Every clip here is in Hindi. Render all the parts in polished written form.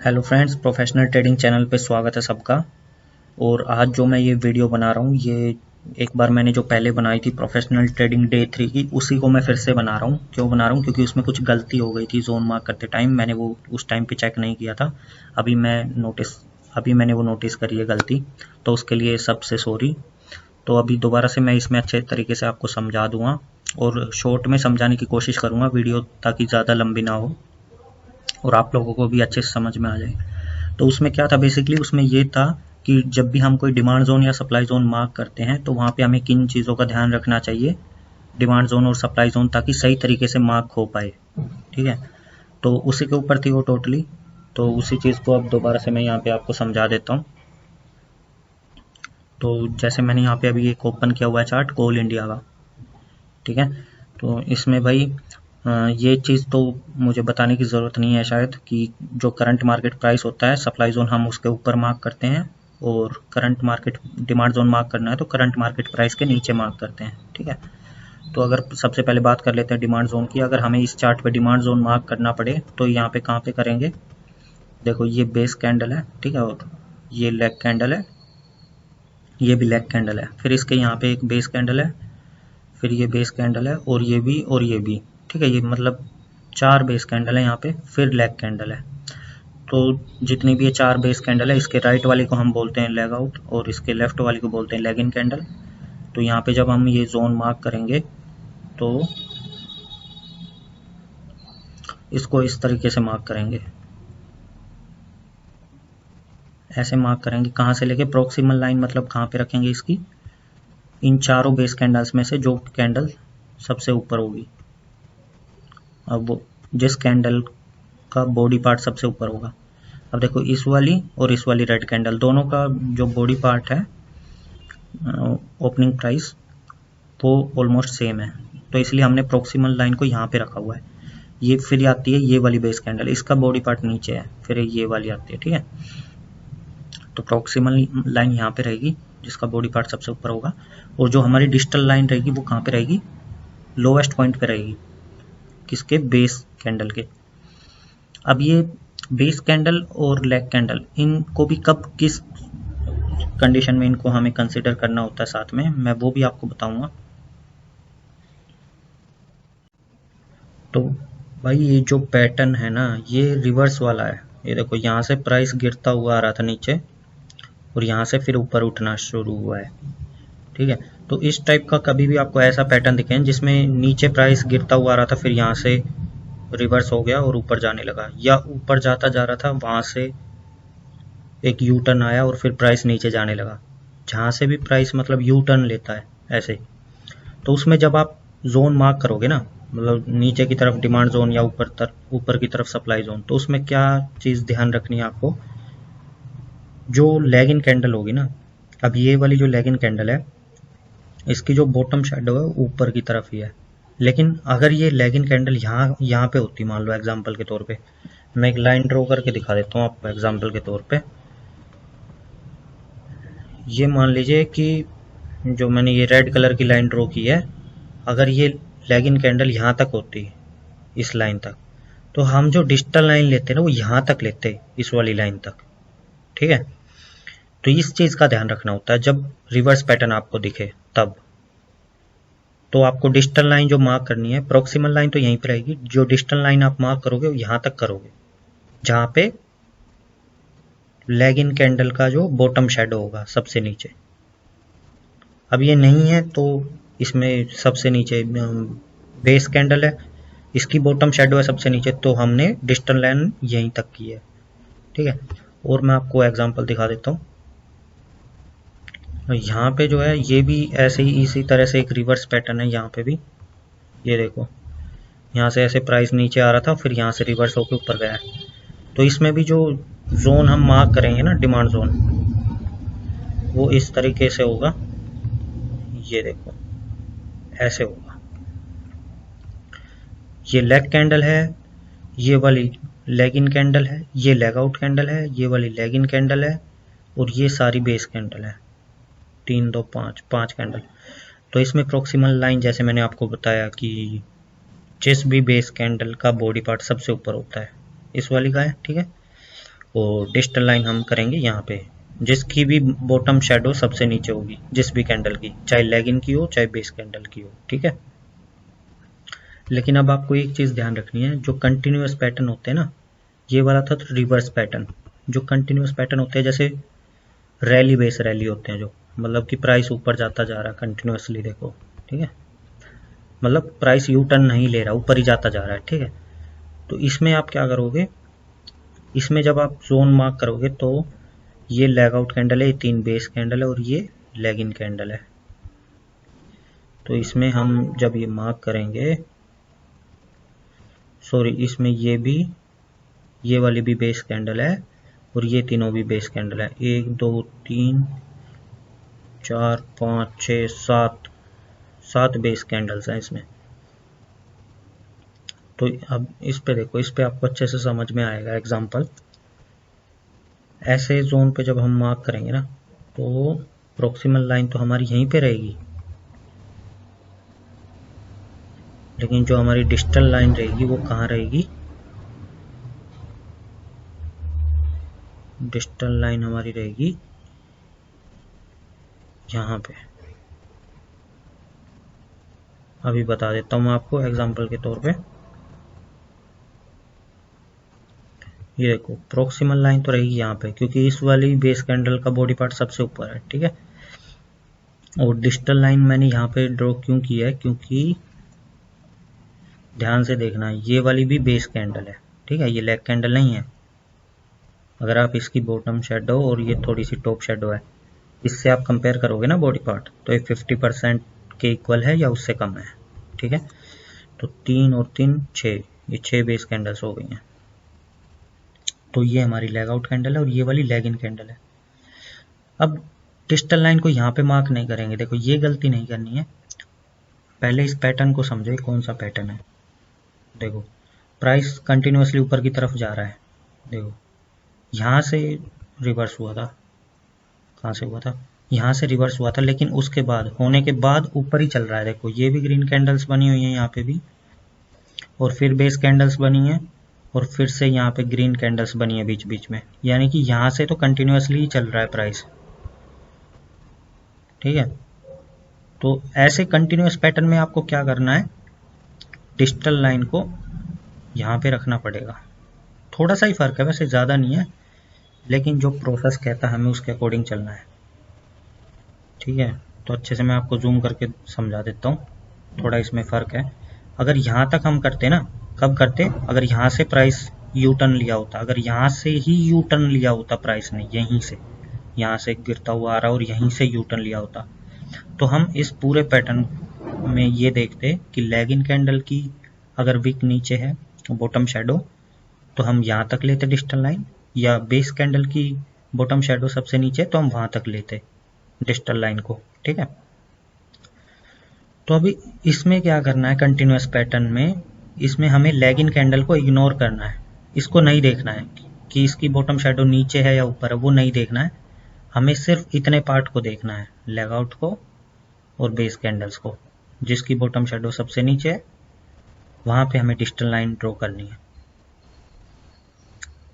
Hello friends, professional trading channel पे स्वागत है सबका। और आज जो मैं ये वीडियो बना रहा हूँ, ये एक बार मैंने जो पहले बनाई थी प्रोफेशनल ट्रेडिंग डे 3 की, उसी को मैं फिर से बना रहा हूँ। क्यों बना रहा हूँ? क्योंकि उसमें कुछ गलती हो गई थी जोन मार्क करते टाइम। मैंने वो उस टाइम पे चेक नहीं किया था। अभी मैंने वो नोटिस करी है गलती, तो उसके लिए सबसे सॉरी। तो अभी दोबारा से मैं इसमें अच्छे तरीके से आपको समझा दूंगा और शॉर्ट में समझाने की कोशिश करूंगा वीडियो, ताकि ज़्यादा लंबी ना हो और आप लोगों को भी अच्छे से समझ में आ जाए। तो उसमें क्या था, बेसिकली उसमें ये था कि जब भी हम कोई डिमांड जोन या सप्लाई जोन मार्क करते हैं तो वहाँ पे हमें किन चीज़ों का ध्यान रखना चाहिए, डिमांड जोन और सप्लाई जोन, ताकि सही तरीके से मार्क हो पाए। ठीक है, तो उसी के ऊपर थी वो टोटली। तो उसी चीज़ को अब दोबारा से मैं यहाँ पे आपको समझा देता हूँ। तो जैसे मैंने यहाँ पे अभी एक ओपन किया हुआ है चार्ट कोल इंडिया का। ठीक है, तो इसमें भाई ये चीज़ तो मुझे बताने की ज़रूरत नहीं है शायद, कि जो करंट मार्केट प्राइस होता है, सप्लाई जोन हम उसके ऊपर मार्क करते हैं, और current market demand zone mark करना है तो करंट मार्केट प्राइस के नीचे मार्क करते हैं। ठीक है, तो अगर सबसे पहले बात कर लेते हैं डिमांड जोन की। अगर हमें इस चार्ट पे डिमांड जोन मार्क करना पड़े तो यहाँ पे कहाँ पे करेंगे? देखो, ये बेस कैंडल है, ठीक है, और ये लेग कैंडल है, ये भी लेग कैंडल है, फिर इसके यहाँ पे एक बेस कैंडल है, फिर ये बेस कैंडल है, और ये भी और ये भी। ठीक है, ये मतलब 4 बेस कैंडल है यहाँ पे, फिर लेग कैंडल है। तो जितनी भी ये 4 बेस कैंडल है, इसके राइट वाली को हम बोलते हैं लेग आउट और इसके लेफ्ट वाली को बोलते हैं लेग इन कैंडल। तो यहाँ पे जब हम ये जोन मार्क करेंगे तो इसको इस तरीके से मार्क करेंगे, ऐसे मार्क करेंगे। कहाँ से लेके प्रोक्सिमल लाइन, मतलब कहाँ पे रखेंगे इसकी, इन चारों बेस कैंडल्स में से जो कैंडल सबसे ऊपर होगी। अब वो जिस कैंडल का बॉडी पार्ट सबसे ऊपर होगा, अब देखो इस वाली और इस वाली रेड कैंडल, दोनों का जो बॉडी पार्ट है, ओपनिंग प्राइस, वो ऑलमोस्ट सेम है। तो इसलिए हमने प्रोक्सिमल लाइन को यहाँ पे रखा हुआ है। ये फिर आती है ये वाली बेस कैंडल, इसका बॉडी पार्ट नीचे है, फिर ये वाली आती है। ठीक है, तो प्रोक्सिमल लाइन यहाँ पे रहेगी जिसका बॉडी पार्ट सबसे ऊपर होगा, और जो हमारी डिजिटल लाइन रहेगी वो कहाँ पे रहेगी? लोवेस्ट पॉइंट पे रहेगी, किसके? बेस कैंडल के। अब ये बेस कैंडल और लेग कैंडल, इनको भी कब किस कंडीशन में इनको हमें कंसिडर करना होता है साथ में, मैं वो भी आपको बताऊंगा। तो भाई ये जो पैटर्न है ना, ये रिवर्स वाला है। ये देखो, यहाँ से प्राइस गिरता हुआ आ रहा था नीचे और यहाँ से फिर ऊपर उठना शुरू हुआ है। ठीक है, तो इस टाइप का कभी भी आपको ऐसा पैटर्न दिखे जिसमें नीचे प्राइस गिरता हुआ आ रहा था, फिर यहाँ से रिवर्स हो गया और ऊपर जाने लगा, या ऊपर जाता जा रहा था, वहां से एक यू टर्न आया और फिर प्राइस नीचे जाने लगा। जहां से भी प्राइस मतलब यू टर्न लेता है ऐसे, तो उसमें जब आप जोन मार्क करोगे ना, मतलब नीचे की तरफ डिमांड जोन या ऊपर की तरफ सप्लाई जोन, तो उसमें क्या चीज़ ध्यान रखनी है आपको? जो लैग इन कैंडल होगी ना, अब ये वाली जो लैग इन कैंडल है, इसकी जो बॉटम शेडो है ऊपर की तरफ ही है। लेकिन अगर ये लैग इन कैंडल यहाँ पे होती, मान लो एग्जांपल के तौर पे, मैं एक लाइन ड्रॉ करके दिखा देता हूँ आपको एग्जांपल के तौर पे। ये मान लीजिए कि जो मैंने ये रेड कलर की लाइन ड्रॉ की है, अगर ये लैग इन कैंडल यहाँ तक होती, इस लाइन तक, तो हम जो डिजिटल लाइन लेते हैं ना, वो यहाँ तक लेते, इस वाली लाइन तक। ठीक है, तो इस चीज़ का ध्यान रखना होता है जब रिवर्स पैटर्न आपको दिखे तब। तो आपको डिजिटल लाइन जो मार्क करनी है, प्रोक्सिमल लाइन तो यहीं पे रहेगी, जो डिजिटल लाइन आप मार्क करोगे वो यहाँ तक करोगे जहाँ पे लैग इन कैंडल का जो बॉटम शेडो होगा सबसे नीचे। अब ये नहीं है तो इसमें सबसे नीचे बेस कैंडल है, इसकी बॉटम शेडो है सबसे नीचे, तो हमने डिजिटल लाइन यहीं तक की है। ठीक है, और मैं आपको एग्जांपल दिखा देता हूँ। यहाँ पे जो है ये भी ऐसे ही इसी तरह से एक रिवर्स पैटर्न है। यहाँ पे भी ये देखो, यहाँ से ऐसे प्राइस नीचे आ रहा था, फिर यहाँ से रिवर्स होकर ऊपर गया है। तो इसमें भी जो जोन हम मार्क करेंगे ना, डिमांड जोन, वो इस तरीके से होगा। ये देखो, ऐसे होगा। ये लेग कैंडल है, ये वाली लेग इन कैंडल है, ये लेग आउट कैंडल है, ये वाली लेग इन कैंडल है, और ये सारी बेस कैंडल है। 3 2 5 5 कैंडल। तो इसमें प्रोक्सिमल लाइन, जैसे मैंने आपको बताया कि जिस भी बेस कैंडल का बॉडी पार्ट सबसे ऊपर होता है, इस वाली का है। ठीक है, और डिजिटल लाइन हम करेंगे यहाँ पे, जिसकी भी बॉटम शेडो सबसे नीचे होगी, जिस भी कैंडल की, चाहे लेगिन की हो चाहे बेस कैंडल की हो, ठीक है। लेकिन अब आपको एक चीज ध्यान रखनी है, जो कंटिन्यूअस पैटर्न होते हैं ना, ये वाला था रिवर्स पैटर्न। जो कंटिन्यूअस पैटर्न होते हैं जैसे रैली बेस रैली होते हैं, जो मतलब कि प्राइस ऊपर जाता जा रहा है कंटिन्यूअसली, देखो ठीक है, मतलब प्राइस यू टर्न नहीं ले रहा, ऊपर ही जाता जा रहा है, ठीक है। तो इसमें आप क्या करोगे, इसमें जब आप जोन मार्क करोगे तो ये लैग आउट कैंडल है, ये 3 बेस कैंडल है और ये लैग इन कैंडल है। तो इसमें हम जब ये मार्क करेंगे, सॉरी इसमें ये वाली भी बेस कैंडल है और ये तीनों भी बेस कैंडल है, 1 2 3 4 5 6 7 बेस कैंडल्स हैं इसमें। तो अब इस पे देखो, इस पे आपको अच्छे से समझ में आएगा एग्जांपल। ऐसे जोन पे जब हम मार्क करेंगे ना, तो प्रोक्सिमल लाइन तो हमारी यहीं पे रहेगी, लेकिन जो हमारी डिजिटल लाइन रहेगी वो कहाँ रहेगी, डिजिटल लाइन हमारी रहेगी यहाँ पे। अभी बता देता हूँ मैं आपको एग्जांपल के तौर पे। ये देखो प्रोक्सिमल लाइन तो रहेगी यहाँ पे, क्योंकि इस वाली बेस कैंडल का बॉडी पार्ट सबसे ऊपर है, ठीक है। और डिजिटल लाइन मैंने यहाँ पे ड्रॉ क्यों की है, क्योंकि ध्यान से देखना, ये वाली भी बेस कैंडल है, ठीक है, ये लेग कैंडल नहीं है। अगर आप इसकी बॉटम शेडो और ये थोड़ी सी टॉप शेडो है, इससे आप कंपेयर करोगे ना बॉडी पार्ट, तो ये 50% के इक्वल है या उससे कम है, ठीक है। तो 3 और 3 6, ये 6 बेस कैंडल्स हो गई हैं। तो ये हमारी लेग आउट कैंडल है और ये वाली लेग इन कैंडल है। अब डिजिटल लाइन को यहाँ पे मार्क नहीं करेंगे, देखो ये गलती नहीं करनी है। पहले इस पैटर्न को समझो, कौन सा पैटर्न है। देखो प्राइस कंटिन्यूअसली ऊपर की तरफ जा रहा है, देखो यहाँ से रिवर्स हुआ था, कहाँ से हुआ था, यहाँ से रिवर्स हुआ था, लेकिन उसके बाद होने के बाद ऊपर ही चल रहा है। देखो ये भी ग्रीन कैंडल्स बनी हुई हैं यहाँ पे भी, और फिर बेस कैंडल्स बनी है, और फिर से यहाँ पे ग्रीन कैंडल्स बनी है बीच बीच में, यानी कि यहाँ से तो कंटिन्यूअसली ही चल रहा है प्राइस, ठीक है। तो ऐसे कंटिन्यूअस पैटर्न में आपको क्या करना है, डिजिटल लाइन को यहाँ पे रखना पड़ेगा। थोड़ा सा ही फर्क है, वैसे ज़्यादा नहीं है, लेकिन जो प्रोसेस कहता है हमें उसके अकॉर्डिंग चलना है, ठीक है। तो अच्छे से मैं आपको जूम करके समझा देता हूँ, थोड़ा इसमें फ़र्क है। अगर यहाँ तक हम करते ना, कब करते, अगर यहाँ से प्राइस यू टर्न लिया होता, अगर यहाँ से ही यू टर्न लिया होता प्राइस ने, यहीं से, यहाँ से गिरता हुआ आ रहा और यहीं से यू टर्न लिया होता, तो हम इस पूरे पैटर्न में ये देखते कि लेग इन कैंडल की अगर विक नीचे है बॉटम शेडो, तो हम यहाँ तक लेते डिजिटल लाइन, या बेस कैंडल की बॉटम शेडो सबसे नीचे तो हम वहां तक लेते डिजिटल लाइन को, ठीक है। तो अभी इसमें क्या करना है, कंटिन्यूअस पैटर्न में इसमें हमें लेग इन कैंडल को इग्नोर करना है, इसको नहीं देखना है कि इसकी बॉटम शेडो नीचे है या ऊपर है, वो नहीं देखना है। हमें सिर्फ इतने पार्ट को देखना है, लेग आउट को और बेस कैंडल्स को, जिसकी बॉटम शेडो सबसे नीचे है वहां पे हमें डिजिटल लाइन ड्रॉ करनी है,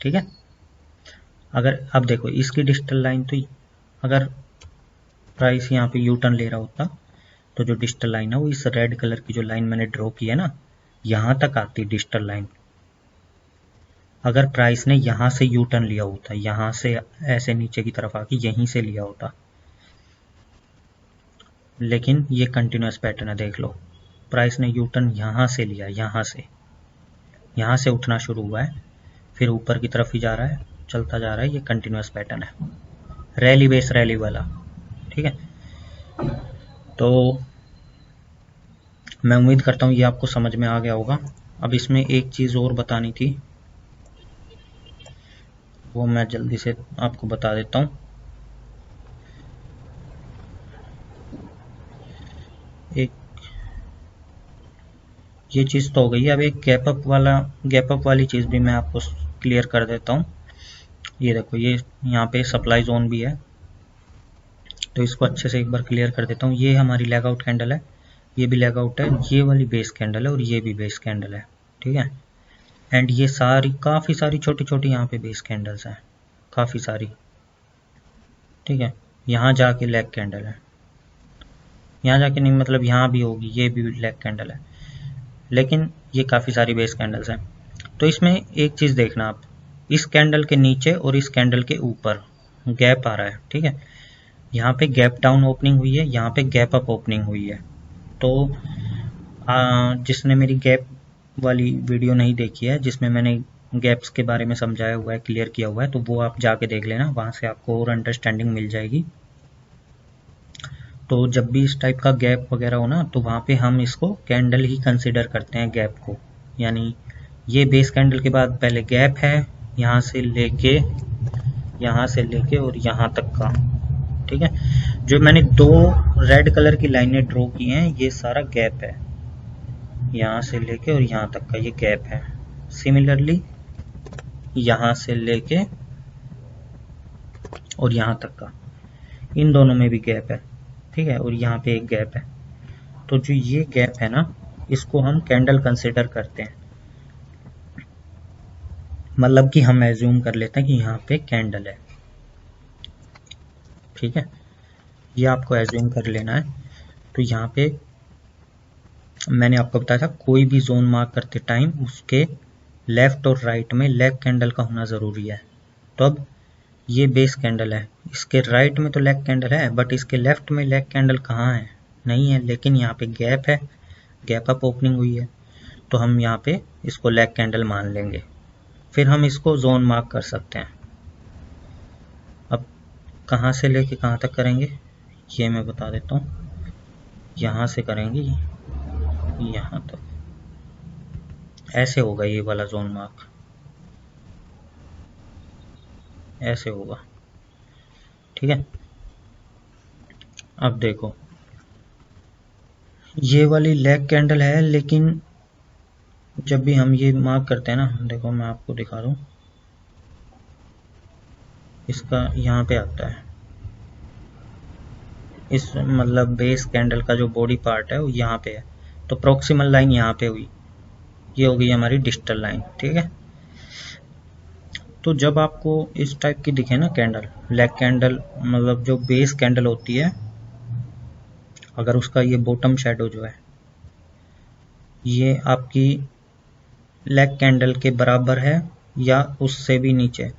ठीक है। अगर अब देखो इसकी डिजिटल लाइन, तो अगर प्राइस यहाँ पे यू टर्न ले रहा होता तो जो डिजिटल लाइन है वो इस रेड कलर की जो लाइन मैंने ड्रॉ की है ना, यहाँ तक आती डिजिटल लाइन। अगर प्राइस ने यहाँ से यू टर्न लिया होता, यहाँ से ऐसे नीचे की तरफ आके यहीं से लिया होता, लेकिन ये कंटिन्यूअस पैटर्न है, देख लो प्राइस ने यू टर्न यहाँ से लिया, यहाँ से उठना शुरू हुआ है, फिर ऊपर की तरफ ही जा रहा है, चलता जा रहा है। ये कंटिन्यूअस पैटर्न है, रैली बेस रैली वाला, ठीक है। तो मैं उम्मीद करता हूँ ये आपको समझ में आ गया होगा। अब इसमें एक चीज़ और बतानी थी, वो मैं जल्दी से आपको बता देता हूँ। एक ये चीज़ तो हो गई है, अब एक गैप अप वाली चीज़ भी मैं आपको क्लियर कर देता हूँ। ये देखो ये यहाँ पे सप्लाई जोन भी है, तो इसको अच्छे से एक बार क्लियर कर देता हूँ। ये हमारी लेग आउट कैंडल है, ये भी लेग आउट है, ये वाली बेस कैंडल है और ये भी बेस कैंडल है, ठीक है। एंड ये सारी काफ़ी सारी छोटी छोटी यहाँ पे बेस कैंडल्स हैं, काफ़ी सारी, ठीक है। यहाँ जाके लेग कैंडल है, यहाँ जाके नहीं, मतलब यहाँ भी होगी, ये भी लेग कैंडल है, लेकिन ये काफ़ी सारी बेस कैंडल्स हैं। तो इसमें एक चीज़ देखना आप, इस कैंडल के नीचे और इस कैंडल के ऊपर गैप आ रहा है, ठीक है। यहाँ पे गैप डाउन ओपनिंग हुई है, यहाँ पे गैप अप ओपनिंग हुई है। तो जिसने मेरी गैप वाली वीडियो नहीं देखी है, जिसमें मैंने गैप्स के बारे में समझाया हुआ है, क्लियर किया हुआ है, तो वो आप जाके देख लेना, वहाँ से आपको और अंडरस्टैंडिंग मिल जाएगी। तो जब भी इस टाइप का गैप वगैरह हो ना, तो वहाँ पे हम इसको कैंडल ही कंसिडर करते हैं गैप को, यानी ये बेस कैंडल के बाद पहले गैप है, यहाँ से लेके और यहाँ तक का, ठीक है। जो मैंने दो रेड कलर की लाइनें ड्रॉ की हैं, ये सारा गैप है, यहाँ से लेके और यहाँ तक का ये गैप है। सिमिलरली यहाँ से लेके और यहाँ तक का, इन दोनों में भी गैप है, ठीक है, और यहाँ पे एक गैप है। तो जो ये गैप है ना, इसको हम कैंडल कंसिडर करते हैं, मतलब कि हम एज्यूम कर लेते हैं कि यहाँ पे कैंडल है, ठीक है। ये आपको एज्यूम कर लेना है। तो यहाँ पे मैंने आपको बताया था, कोई भी जोन मार्क करते टाइम उसके लेफ्ट और राइट में लेग कैंडल का होना ज़रूरी है। तो अब ये बेस कैंडल है, इसके राइट में तो लेग कैंडल है, बट इसके लेफ्ट में लेग कैंडल कहाँ है, नहीं है, लेकिन यहाँ पे गैप है, गैप अप ओपनिंग हुई है, तो हम यहाँ पे इसको लेग कैंडल मान लेंगे। फिर हम इसको जोन मार्क कर सकते हैं। अब कहाँ से लेके कहाँ तक करेंगे ये मैं बता देता हूँ। यहाँ से करेंगे यहाँ तक, ऐसे होगा ये वाला जोन मार्क, ऐसे होगा, ठीक है। अब देखो ये वाली लेग कैंडल है, लेकिन जब भी हम ये मार्क करते हैं ना, देखो मैं आपको दिखा दूं, इसका यहाँ पे आता है, इस मतलब बेस कैंडल का जो बॉडी पार्ट है वो यहाँ पे है, तो प्रोक्सिमल लाइन यहाँ पे हुई, ये हो गई हमारी डिस्टल लाइन, ठीक है। तो जब आपको इस टाइप की दिखे ना कैंडल, लेग कैंडल, मतलब जो बेस कैंडल होती है, अगर उसका ये बॉटम शेडो जो है ये आपकी लेग कैंडल के बराबर है या उससे भी नीचे,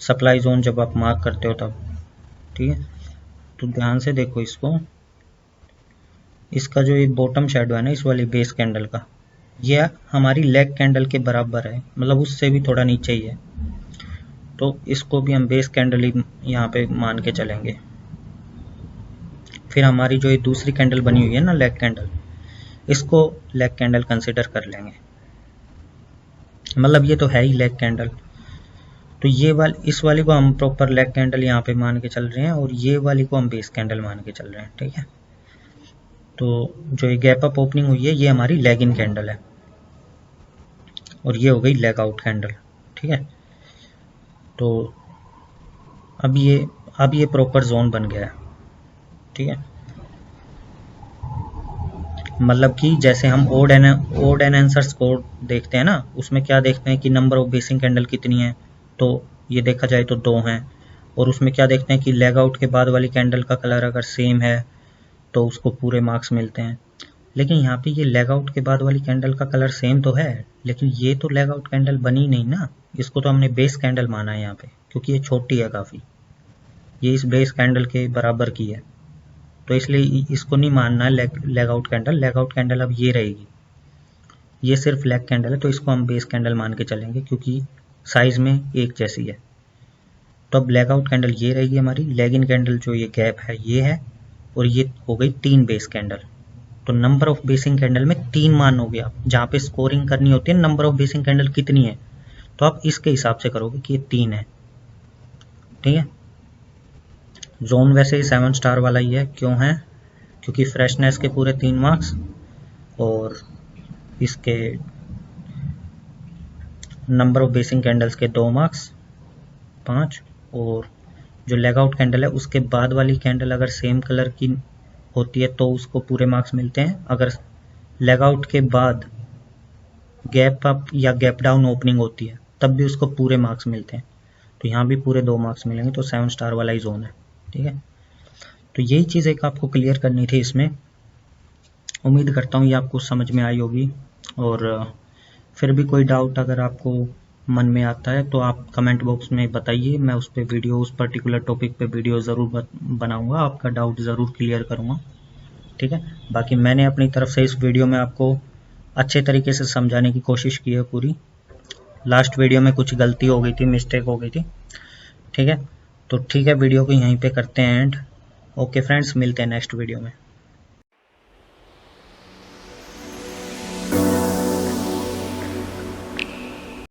सप्लाई जोन जब आप मार्क करते हो तब, ठीक है। तो ध्यान से देखो इसको, इसका जो ये बॉटम शेडो है ना इस वाली बेस कैंडल का, ये हमारी लेग कैंडल के बराबर है, मतलब उससे भी थोड़ा नीचे ही है, तो इसको भी हम बेस कैंडल ही यहाँ पे मान के चलेंगे। फिर हमारी जो ये दूसरी कैंडल बनी हुई है ना लेग कैंडल, इसको लेग कैंडल कंसिडर कर लेंगे, मतलब ये तो है ही लेग कैंडल। तो ये वाली, इस वाली को हम प्रॉपर लेग कैंडल यहाँ पे मान के चल रहे हैं, और ये वाली को हम बेस कैंडल मान के चल रहे हैं, ठीक है। तो जो ये गैप अप ओपनिंग हुई है ये हमारी लेग इन कैंडल है, और ये हो गई लेग आउट कैंडल, ठीक है। तो अब ये प्रॉपर जोन बन गया है, ठीक है। मतलब कि जैसे हम ओड एंड आंसर स्कोर देखते हैं ना, उसमें क्या देखते हैं कि नंबर ऑफ बेसिंग कैंडल कितनी है, तो ये देखा जाए तो 2 हैं, और उसमें क्या देखते हैं कि लेग आउट के बाद वाली कैंडल का कलर अगर सेम है तो उसको पूरे मार्क्स मिलते हैं। लेकिन यहाँ पे ये लेग आउट के बाद वाली कैंडल का कलर सेम तो है, लेकिन ये तो लेग आउट कैंडल बनी नहीं ना, इसको तो हमने बेस कैंडल माना है यहाँ पे, क्योंकि ये छोटी है काफ़ी, ये इस बेस कैंडल के बराबर की है, तो इसलिए इसको नहीं मानना है leg out candle. Leg out candle अब ये रहेगी, ये सिर्फ लेग कैंडल है, तो इसको हम बेस कैंडल मान के चलेंगे क्योंकि साइज में एक जैसी है। तो अब लेग आउट कैंडल ये रहेगी हमारी, लेग इन कैंडल जो ये गैप है ये है, और ये हो गई 3 बेस कैंडल। तो नंबर ऑफ बेसिंग कैंडल में 3 मान हो गया, जहाँ पे स्कोरिंग करनी होती है नंबर ऑफ बेसिंग कैंडल कितनी है, तो आप इसके हिसाब से करोगे कि ये 3 है, ठीक है। जोन वैसे ही 7 स्टार वाला ही है, क्यों है, क्योंकि फ्रेशनेस के पूरे 3 मार्क्स, और इसके नंबर ऑफ बेसिंग कैंडल्स के 2 मार्क्स 5, और जो लेग आउट कैंडल है उसके बाद वाली कैंडल अगर सेम कलर की होती है तो उसको पूरे मार्क्स मिलते हैं, अगर लेग आउट के बाद गैप अप या गैप डाउन ओपनिंग होती है तब भी उसको पूरे मार्क्स मिलते हैं। तो यहाँ भी पूरे 2 मार्क्स मिलेंगे, तो 7 स्टार वाला ही जोन है। ठीक है, तो यही चीज़ एक आपको क्लियर करनी थी इसमें। उम्मीद करता हूँ ये आपको समझ में आई होगी। और फिर भी कोई डाउट अगर आपको मन में आता है तो आप कमेंट बॉक्स में बताइए, मैं उस पर वीडियो, उस पर्टिकुलर टॉपिक पे वीडियो ज़रूर बनाऊंगा, आपका डाउट ज़रूर क्लियर करूंगा। ठीक है, बाकी मैंने अपनी तरफ से इस वीडियो में आपको अच्छे तरीके से समझाने की कोशिश की है पूरी। लास्ट वीडियो में कुछ गलती हो गई थी, मिस्टेक हो गई थी। ठीक है, तो ठीक है, वीडियो को यहीं पे करते हैं एंड। ओके फ्रेंड्स, मिलते हैं नेक्स्ट वीडियो में।